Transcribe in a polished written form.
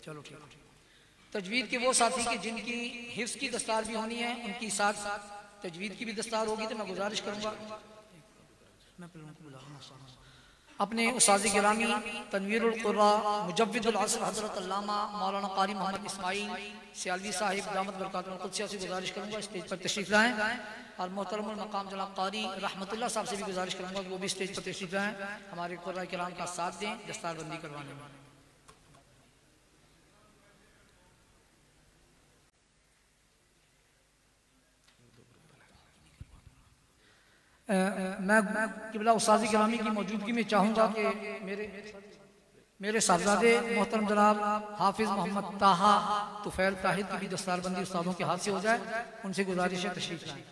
चलो ठीक है। तजवीद के वो साथी कि जिनकी हिफ्ज़ की दस्तार भी होनी है, उनकी साथ तजवीद की भी दस्तार होगी, तो मैं गुजारिश करूँगा मैं अपने उस्ताद गिरामी तनवीरुल कुर्रा मुजव्विदुल असर हज़रत अल्लामा मौलाना कारी मोहम्मद इस्माइल सियालवी साहिब दामत बरकातुहुल कुद्सिया से गुजारिश करूँगा स्टेज पर तशरीफ़ लाएँ, और मोहतरमुल मकाम जनाब कारी रहमतुल्लाह साहब से भी गुजारिश करूँगा कि वो भी स्टेज पर तशरीफ़ लाएँ, हमारे कुर्रा किराम का साथ दें दस्तारबंदी करवाने में। मैं क़िबला उस्ताद गिरामी की मौजूदगी में चाहूँगा कि मेरे साहबजादे मोहतरम जनाब हाफिज़ मोहम्मद ताहा तुफैल ताहिर की भी दस्तारबंदी उस्तादों के हाथ से हो जाए, उनसे गुजारिश है तशरीफ़ लाएँ।